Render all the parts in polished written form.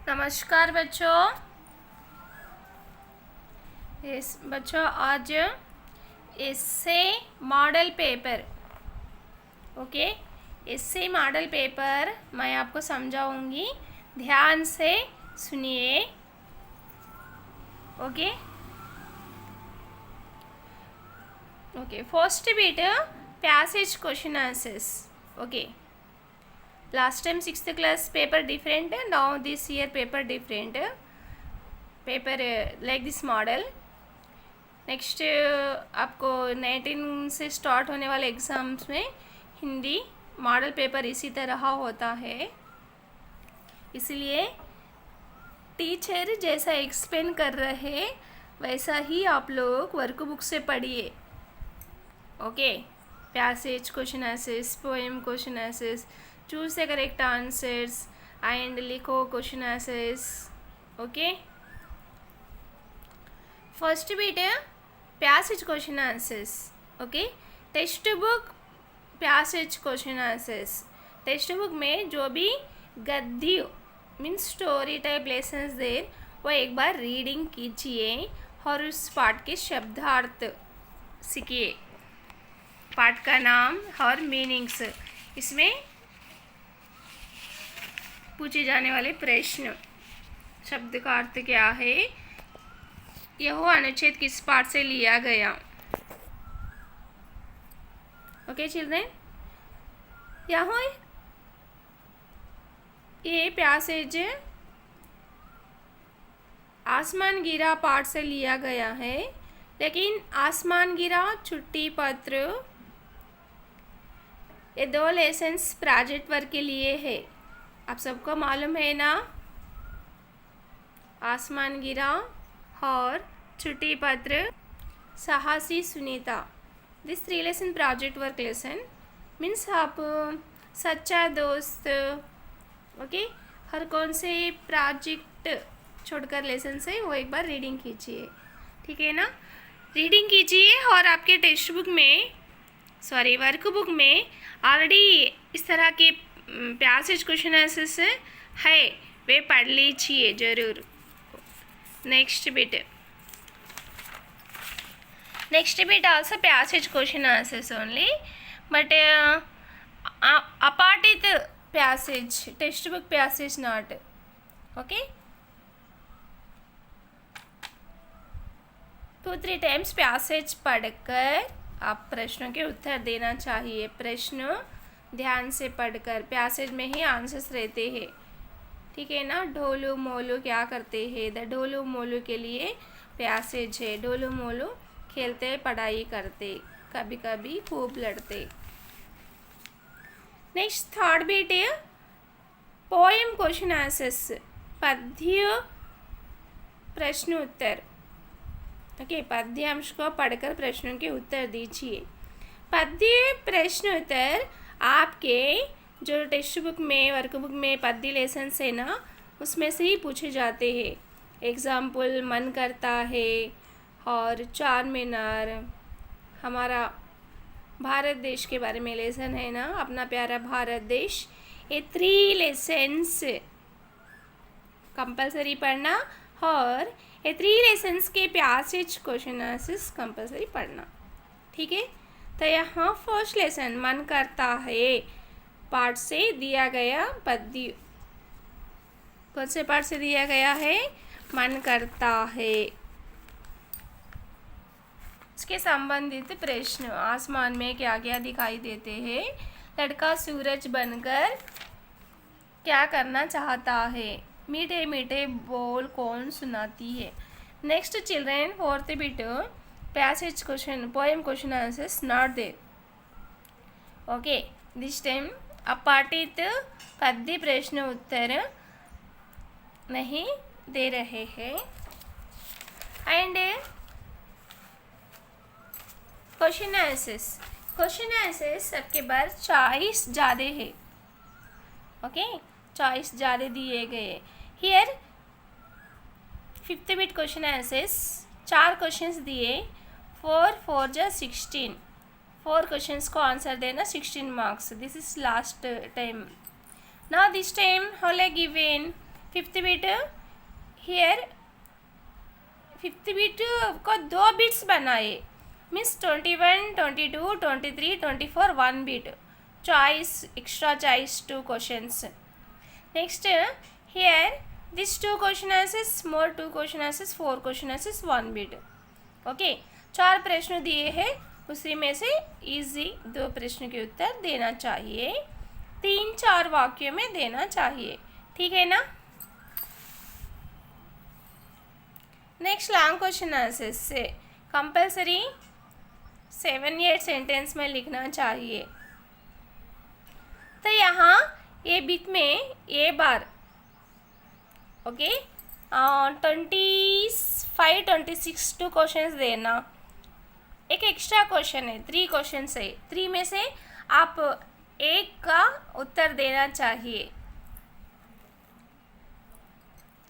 नमस्कार बच्चों। बच्चों आज essay model paper essay model paper मैं आपको समझाऊंगी, ध्यान से सुनिए। First bit passage question answers. Last time 6th class paper different, now this year paper different, paper like this model. Next आपको 19 से स्टार्ट होने वाले एग्ज़ाम्स में हिंदी मॉडल पेपर इसी तरह होता है, इसलिए टीचर जैसा एक्सप्लेन कर रहे वैसा ही आप लोग वर्कबुक से पढ़िए। Passage question answers, poem question answers, choose the correct answers and लिखो क्वेश्चन आंसर्स। फर्स्ट बीट है passage question answers. Text book passage question answers. Text book में जो भी गद्य मीन्स स्टोरी टाइप लेसन्स दे वो एक बार रीडिंग कीजिए और उस पाठ के शब्दार्थ सीखिए, पाठ का नाम और मीनिंग्स, इसमें पूछे जाने वाले प्रश्न, शब्द का अर्थ क्या है, यह अनुच्छेद किस पाठ से लिया गया। चिल्ड्रेन, यहाँ ये पैसेज आसमान गिरा पाठ से लिया गया है, लेकिन आसमान गिरा, छुट्टी पत्र, ये दो लेसन्स प्रोजेक्ट वर्क के लिए है। आप सबको मालूम है ना, आसमान गिरा और छुट्टी पत्र, साहसी Sunita, this 3 lesson project work lesson means आप सच्चा दोस्त। हर कौन से प्रोजेक्ट छोड़कर लेसन से वो एक बार रीडिंग कीजिए, ठीक है ना। रीडिंग कीजिए और आपके टेक्स्ट बुक में वर्क बुक में ऑलरेडी इस तरह के पैसेज क्वेश्चन आंसर्स है, वे पढ़ लीजिए जरूर। Next bit also passage question answers only, but apart it passage, textbook passage not. 2-3 times passage पढ़कर आप प्रश्नों के उत्तर देना चाहिए। प्रश्न ध्यान से पढ़कर, पैसेज में ही आंसर्स रहते हैं, ठीक है ना। ढोलू मोलू क्या करते हैं, द ढोलू मोलू के लिए पैसेज है। ढोलू मोलू खेलते, पढ़ाई करते, कभी कभी खूब लड़ते। नेक्स्ट थर्ड बीट है पोएम क्वेश्चन आंसर्स, पद्य प्रश्न उत्तर। पद्यांश को पढ़कर प्रश्नों के उत्तर दीजिए। पद्य प्रश्न उत्तर आपके जो टेक्स्ट बुक में वर्कबुक में पद्य लेसन है ना, उसमें से ही पूछे जाते हैं। एग्जाम्पल मन करता है और 4 मीनार, हमारा भारत देश के बारे में लेसन है ना, अपना प्यारा भारत देश। ये 3 लेसन्स कंपलसरी पढ़ना और ये 3 लेसन्स के पैसेज क्वेश्चन आंसर्स कंपलसरी पढ़ना, ठीक है। तो यहाँ फर्स्ट लेसन मन करता है पाठ से दिया गया पद्य, कौन से पाठ से दिया गया है, मन करता है। इसके संबंधित प्रश्न, आसमान में क्या क्या दिखाई देते हैं, लड़का सूरज बनकर क्या करना चाहता है, मीठे मीठे बोल कौन सुनाती है। Next children, fourth beat passage question, poem question answers not there. This time अपाठित पद्य प्रश्न उत्तर नहीं दे रहे हैं। एंड क्वेश्चन आंसर्स सबके पास चॉइस ज़्यादा है, चॉइस ज़्यादा दिए गए। Here 5th bit question answers 4 questions दिए, 4 जा 16, 4 क्वेश्चंस को आंसर देना, 16 marks. This is last time. Now this time Hole given fifth bit here, fifth bit को 2 बीट्स बनाए, मीन्स 21, 22, 23, 24 1 बीट, choice extra choice 2 questions. Next here this 2 question answers, more 2 question answers, 4 question answers 1 beat. Okay, 4 प्रश्न दिए हैं, उसी में से easy 2 प्रश्न के उत्तर देना चाहिए, 3-4 वाक्यों में देना चाहिए, ठीक है ना. नेक्स्ट लॉन्ग क्वेश्चन आंसर से कंपलसरी 7-8 सेंटेंस में लिखना चाहिए. तो यहाँ ए बीट में ए बार, ओके, 25-26 2 क्वेश्चंस देना. एक एक्स्ट्रा क्वेश्चन है, 3 क्वेश्चन है, 3 में से आप एक का उत्तर देना चाहिए.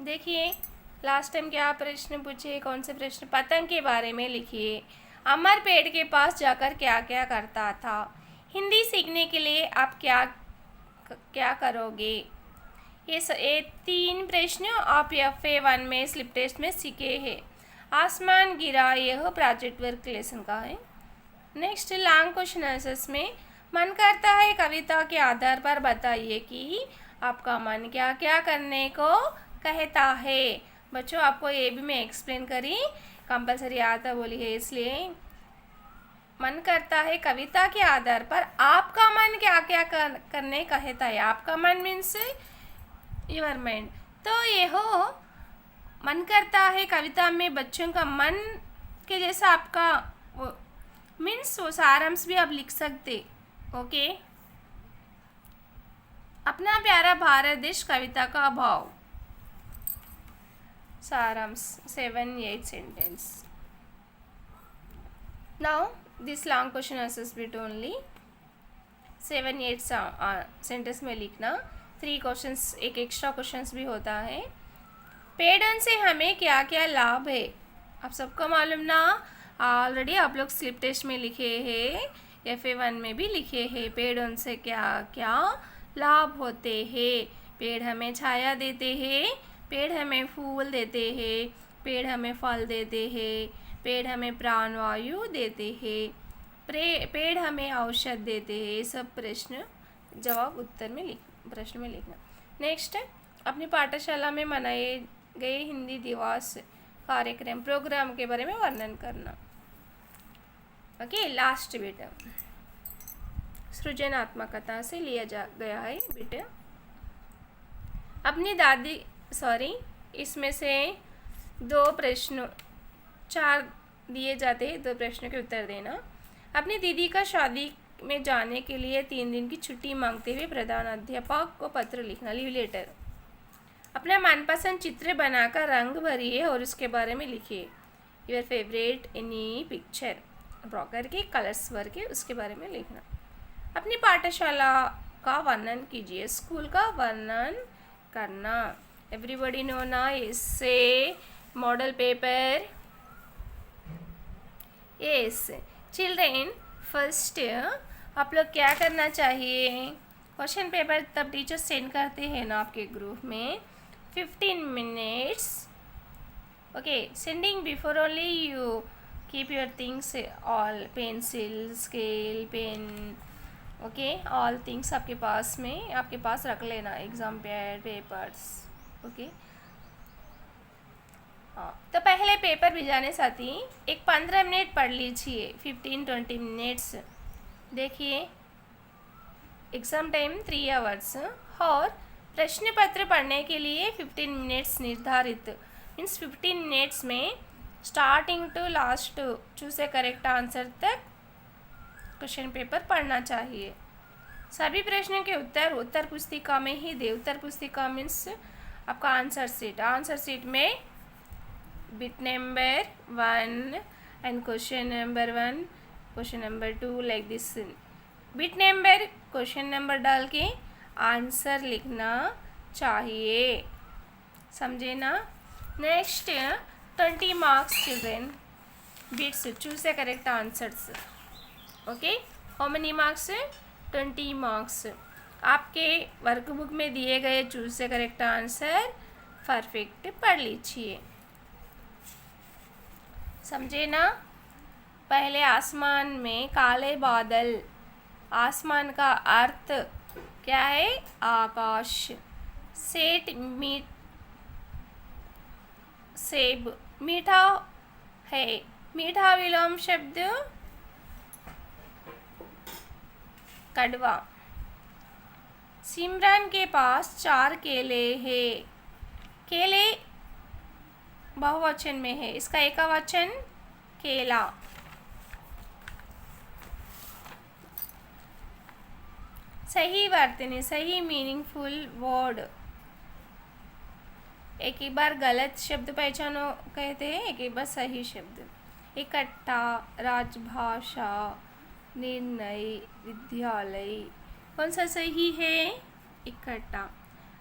देखिए लास्ट टाइम क्या प्रश्न पूछे, कौन से प्रश्न, पतंग के बारे में लिखिए. अमर पेड़ के पास जाकर क्या क्या करता था. हिंदी सीखने के लिए आप क्या क्या करोगे. ये 3 प्रश्न आप FA1 में स्लिप टेस्ट में सीखे हैं. आसमान गिरा यह प्रोजेक्ट वर्क लेसन का है. नेक्स्ट लॉन्ग क्वेश्चन आंसर्स में मन करता है कविता के आधार पर बताइए कि आपका मन क्या क्या करने को कहता है. बच्चों आपको ये भी मैं एक्सप्लेन करी, कंपलसरी आता बोली है, इसलिए मन करता है कविता के आधार पर आपका मन क्या क्या करने कहता है. आपका मन मीन्स योर माइंड. तो ये हो मन करता है कविता में बच्चों का मन के जैसा आपका वो मीन्स वो सारांश भी आप लिख सकते. ओके, अपना प्यारा भारत देश कविता का भाव, सारांश 7-8 sentence. Now this long question answers bit only 7-8 sentence में लिखना. 3 क्वेश्चंस, एक एक्स्ट्रा क्वेश्चंस भी होता है. पेड़ों से हमें क्या क्या लाभ है. आप सबको मालूम ना, ऑलरेडी आप लोग स्लिप टेस्ट में लिखे हैं, FA1 में भी लिखे हैं. पेड़ों से क्या क्या लाभ होते हैं. पेड़ हमें छाया देते हैं, पेड़ हमें फूल देते हैं, पेड़ हमें फल देते हैं, पेड़ हमें प्राणवायु देते हैं, पेड़ हमें औषध देते हैं. सब प्रश्न जवाब उत्तर में प्रश्न में लिखना. नेक्स्ट, अपनी पाठशाला में मनाए गए हिंदी दिवस कार्यक्रम प्रोग्राम के बारे में वर्णन करना. ओके, लास्ट बेटा सृजनात्मकता से लिया गया है बेटा. अपनी दादी इसमें से 2 प्रश्न, 4 दिए जाते हैं, 2 प्रश्नों के उत्तर देना. अपनी दीदी का शादी में जाने के लिए 3 दिन की छुट्टी मांगते हुए प्रधान अध्यापक को पत्र लिखना, लीव लेटर. अपना मनपसंद चित्र बनाकर रंग भरिए और उसके बारे में लिखिए. Your favourite any picture draw करके कलर्स भर के उसके बारे में लिखना. अपनी पाठशाला का वर्णन कीजिए, स्कूल का वर्णन करना. एवरीबडी नो ना, इससे model paper. Yes children, first आप लोग क्या करना चाहिए, क्वेश्चन पेपर तब टीचर सेंड करते हैं ना आपके ग्रुप में, 15 minutes. Okay, sending before only you keep your things, all pencil, scale, pen, okay, all things आपके पास रख लेना, एग्जाम पैड, पेपर्स. ओके, हाँ, तो पहले पेपर भिजाने साथ ही एक 15 मिनट पढ़ लीजिए, 15-20 मिनट्स. देखिए एग्ज़ाम टाइम 3 आवर्स और प्रश्न पत्र पढ़ने के लिए 15 मिनट्स निर्धारित. मीन्स 15 मिनट्स में starting to last choose a correct answer तक क्वेश्चन पेपर पढ़ना चाहिए. सभी प्रश्नों के उत्तर पुस्तिका में ही दे. उत्तर पुस्तिका मीन्स आपका आंसर सीट में bit number 1 and question number 1, question number 2 like this. Bit number question number डाल के आंसर लिखना चाहिए, समझे ना. Next 20 marks children, bits choose the correct answers. Okay, how many marks, 20 marks. आपके वर्कबुक में दिए गए choose the correct answer perfect पढ़ लीजिए। समझे ना? पहले आसमान में काले बादल, आसमान का अर्थ क्या है? आकाश। सेब मीठा है, मीठा विलोम शब्द कड़वा। सिमरन के पास 4 केले हैं। केले बहुवचन में है, इसका एकवचन केला। सही वर्तनी, सही मीनिंगफुल वर्ड। एक ही बार गलत शब्द पहचानो कहते हैं, एक ही बार सही शब्द। इकट्ठा, राजभाषा, निर्णय, विद्यालय। कौन सा सही है? इकट्ठा।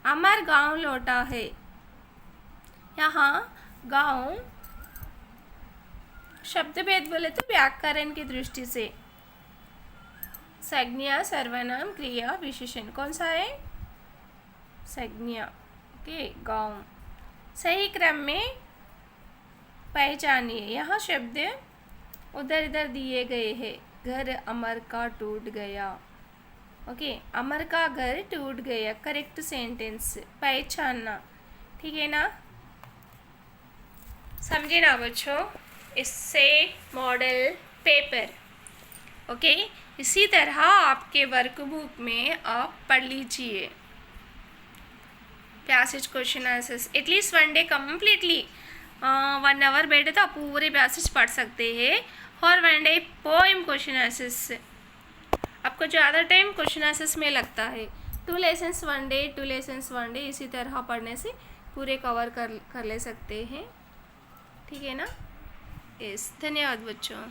अमर गांव लौटा है। यहाँ गांव शब्द भेद बोले तो व्याकरण की दृष्टि से संज्ञा, सर्वनाम, क्रिया, विशेषण। कौन सा है? संज्ञा। ओके, गांव। सही क्रम में पहचानिए। यहाँ शब्द उधर इधर दिए गए हैं। घर अमर का टूट गया। ओके, अमर का घर टूट गया, करेक्ट सेंटेंस। पहचानना, ठीक है ना? समझे ना बच्चों? इससे मॉडल पेपर। ओके, इसी तरह आपके वर्कबुक में आप पढ़ लीजिए passage question answers. At least 1 day completely 1 hour बैठे तो आप पूरे पैसेज पढ़ सकते हैं। और 1 डे पोएम क्वेश्चन आंसर्स। आपको ज़्यादा टाइम क्वेश्चन आंसर्स में लगता है। 2 लेसन्स 1 डे, 2 लेसन्स 1 डे, इसी तरह पढ़ने से पूरे कवर कर ले सकते हैं। ठीक है ना? यस, धन्यवाद बच्चों।